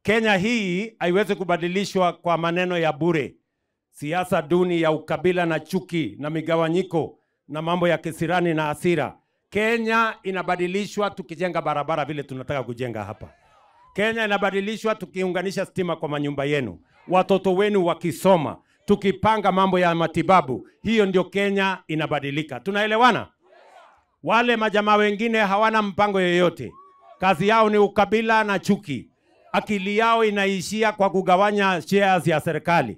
Kenya hii haiwezi kubadilishwa kwa maneno ya bure. Siasa duni ya ukabila na chuki na migawanyiko na mambo ya kisirani na hasira. Kenya inabadilishwa tukijenga barabara vile tunataka kujenga hapa. Kenya inabadilishwa tukiunganisha stima kwa manyumba yenu. Watoto wenu wakisoma, tukipanga mambo ya matibabu. Hiyo ndio Kenya inabadilika. Tunaelewana? Wale majamaa wengine hawana mpango yoyote. Kazi yao ni ukabila na chuki. Akili yao inaishia kwa kugawanya shares ya serikali.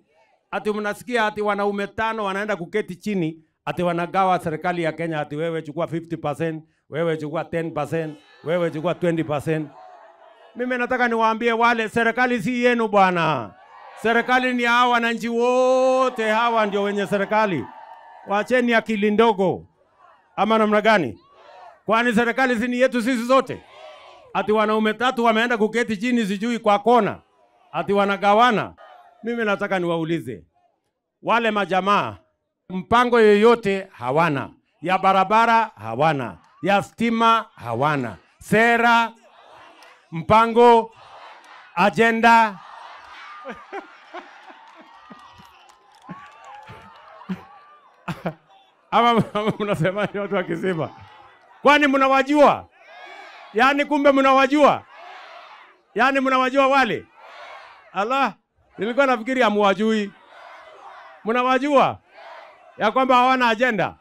Ati mnasikia ati wanaume 5 wanaenda kuketi chini, ati wanagawa serikali ya Kenya, ati wewe chukua 50%, wewe chukua 10%, wewe chukua 20%. Mimi nataka niwaambie wale, serikali si yenu bwana. Serikali ni hawa wananchi wote, hawa ndio wenye serikali. Waacheni akili ndogo. Ama namna gani? Kwani serikali si ni yetu sisi zote? Ati wanaume 3 wameenda kuketi chini sijui kwa kona, ati wanagawana. Mimi nataka niwaulize wale majamaa, mpango yoyote hawana, ya barabara hawana, ya stima hawana, sera, mpango, agenda. Ama mnasema ni watu wakisema, kwani mnawajua? Yani kumbe mnawajua? Yani mnawajua wale? Allah, nilikuwa nafikiri hamuwajui. Mnawajua ya kwamba hawana agenda.